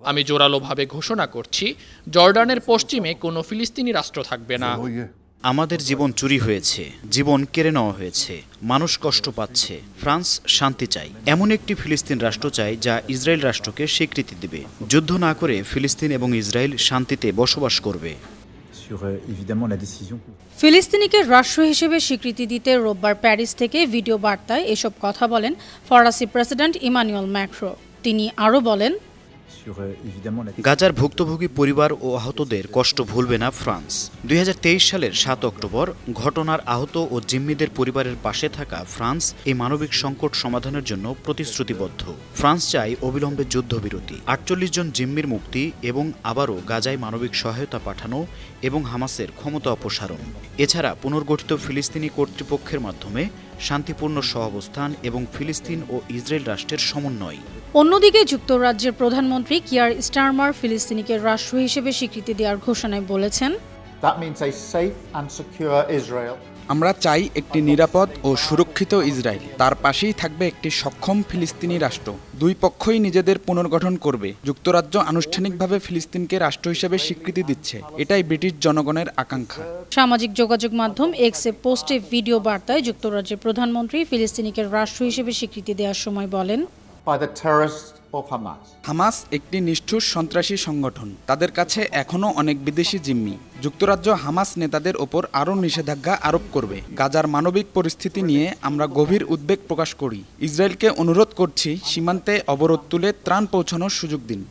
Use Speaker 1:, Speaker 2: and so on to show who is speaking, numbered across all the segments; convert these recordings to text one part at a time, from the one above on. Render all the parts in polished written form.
Speaker 1: আমি জোরালোভাবে ঘোষণা করছি, জর্ডানের পশ্চিমে কোনো ফিলিস্তিনি রাষ্ট্র থাকবে না।
Speaker 2: আমাদের জীবন চুরি হয়েছে, জীবন কেড়ে নেওয়া হয়েছে, মানুষ কষ্ট পাচ্ছে। ফ্রান্স শান্তি চাই, এমন একটি ফিলিস্তিন রাষ্ট্র চাই যা ইসরায়েল রাষ্ট্রকে স্বীকৃতি দেবে। যুদ্ধ না করে ফিলিস্তিন এবং ইসরায়েল শান্তিতে বসবাস করবে।
Speaker 3: ফিলিস্তিনিকে রাষ্ট্র হিসেবে স্বীকৃতি দিতে রোববার প্যারিস থেকে ভিডিও বার্তায় এসব কথা বলেন ফরাসি প্রেসিডেন্ট ইমানুয়েল ম্যাক্রো। তিনি আরও বলেন,
Speaker 2: গাজার ভুক্তভোগী পরিবার ও আহতদের কষ্ট ভুলবে না ফ্রান্স। 2023 সালের 7 অক্টোবর ঘটনার আহত ও জিম্মিদের পরিবারের পাশে থাকা ফ্রান্স এই মানবিক সংকট সমাধানের জন্য প্রতিশ্রুতিবদ্ধ। ফ্রান্স চায় অবিলম্বে যুদ্ধবিরতি, 48 জন জিম্মির মুক্তি এবং আবারও গাজায় মানবিক সহায়তা পাঠানো এবং হামাসের ক্ষমতা অপসারণ। এছাড়া পুনর্গঠিত ফিলিস্তিনি কর্তৃপক্ষের মাধ্যমে শান্তিপূর্ণ সহাবস্থান এবং ফিলিস্তিন ও ইসরায়েল রাষ্ট্রের সমন্বয়।
Speaker 3: অন্যদিকে যুক্তরাজ্যের প্রধানমন্ত্রী কিয়ার স্টারমার ফিলিস্তিনিকে রাষ্ট্র হিসেবে স্বীকৃতি দেওয়ার ঘোষণায় বলেছেন,
Speaker 4: আমরা চাই একটি নিরাপদ ও সুরক্ষিত ইসরায়েল, তার পাশেই থাকবে একটি সক্ষম ফিলিস্তিনি রাষ্ট্র। দুই পক্ষই নিজেদের পুনর্গঠন করবে। যুক্তরাজ্য আনুষ্ঠানিকভাবে ফিলিস্তিনকে রাষ্ট্র হিসেবে স্বীকৃতি দিচ্ছে, এটাই ব্রিটিশ জনগণের আকাঙ্ক্ষা।
Speaker 3: সামাজিক যোগাযোগ মাধ্যম এক্সে পোস্টে ভিডিও বার্তায় যুক্তরাজ্যের প্রধানমন্ত্রী ফিলিস্তিনিকে রাষ্ট্র হিসেবে স্বীকৃতি দেওয়ার সময় বলেন,
Speaker 4: হামাস একটি নিষ্ঠুর সন্ত্রাসী সংগঠন, তাদের কাছে এখনও অনেক বিদেশি জিম্মি। যুক্তরাজ্য হামাস নেতাদের ওপর আরও নিষেধাজ্ঞা আরোপ করবে। গাজার মানবিক পরিস্থিতি নিয়ে আমরা গভীর উদ্বেগ প্রকাশ করি। ইসরায়েলকে অনুরোধ করছি, সীমান্তে অবরোধ তুলে ত্রাণ পৌঁছানোর সুযোগ দিন।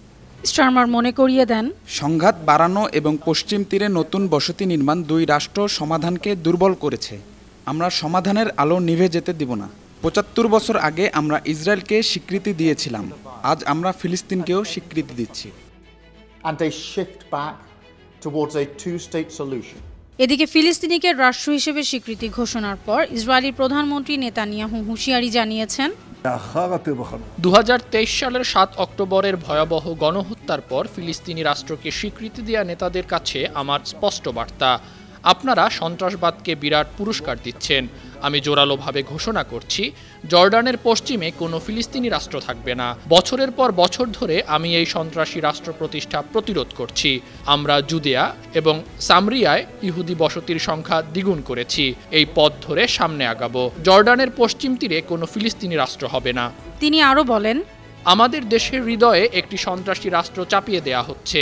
Speaker 3: স্টারমার মনে করিয়ে দেন,
Speaker 4: সংঘাত বাড়ানো এবং পশ্চিম তীরে নতুন বসতি নির্মাণ দুই রাষ্ট্র সমাধানকে দুর্বল করেছে। আমরা সমাধানের আলো নিভে যেতে দিব না। 75 বছর আগে আমরা ইসরায়েলকে স্বীকৃতি দিয়েছিলাম, আজ আমরা ফিলিস্তিনকেও স্বীকৃতি দিচ্ছি।
Speaker 3: এদিকে ফিলিস্তিনিকে রাষ্ট্র হিসেবে স্বীকৃতি ঘোষণার পর ইসরায়েলি প্রধানমন্ত্রী নেতানিয়াহু হুঁশিয়ারি জানিয়েছেন,
Speaker 1: 2023 সালের 7 অক্টোবরের ভয়াবহ গণহত্যার পর ফিলিস্তিনি রাষ্ট্রকে স্বীকৃতি দেওয়া নেতাদের কাছে আমার স্পষ্ট বার্তা, আপনারা সন্ত্রাসবাদকে বিরাট পুরস্কার দিচ্ছেন। আমি জোরালোভাবে ঘোষণা করছি, জর্ডানের পশ্চিমে কোনো ফিলিস্তিনি রাষ্ট্র থাকবে না। বছরের পর বছর ধরে আমি এই সন্ত্রাসী রাষ্ট্র প্রতিষ্ঠা প্রতিরোধ করছি। আমরা জুদেয়া এবং সামরিয়ায় ইহুদি বসতির সংখ্যা দ্বিগুণ করেছি। এই পথ ধরে সামনে আগাবো। জর্ডানের পশ্চিম তীরে কোনো ফিলিস্তিনি রাষ্ট্র হবে না।
Speaker 3: তিনি আরও বলেন,
Speaker 1: আমাদের দেশের হৃদয়ে একটি সন্ত্রাসী রাষ্ট্র চাপিয়ে দেয়া হচ্ছে।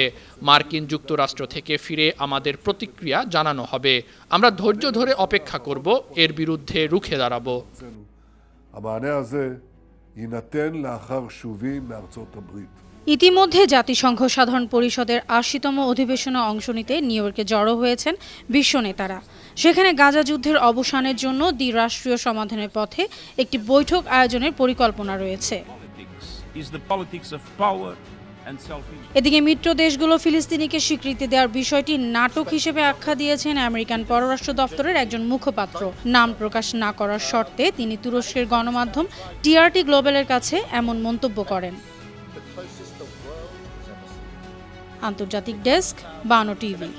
Speaker 1: মার্কিন যুক্তরাষ্ট্র থেকে ফিরে আমাদের প্রতিক্রিয়া জানানো হবে। আমরা ধৈর্য ধরে অপেক্ষা করব, এর বিরুদ্ধে রুখে দাঁড়াবো।
Speaker 3: ইতিমধ্যে জাতিসংঘ সাধারণ পরিষদের ৮০তম অধিবেশনে অংশ নিতে নিউ ইয়র্কে জড়ো হয়েছেন বিশ্ব নেতারা। সেখানে গাজা যুদ্ধের অবসানের জন্য দ্বিরাষ্ট্রীয় সমাধানের পথে একটি বৈঠক আয়োজনের পরিকল্পনা রয়েছে। এদিকে মিত্র দেশগুলো ফিলিস্তিনিকে স্বীকৃতি দেওয়ার বিষয়টি নাটক হিসেবে আখ্যা দিয়েছেন আমেরিকান পররাষ্ট্র দপ্তরের একজন মুখপাত্র। নাম প্রকাশ না করার শর্তে তিনি তুরস্কের গণমাধ্যম টিআরটি গ্লোবালের কাছে এমন মন্তব্য করেন। আন্তর্জাতিক ডেস্ক, বানো টিভি।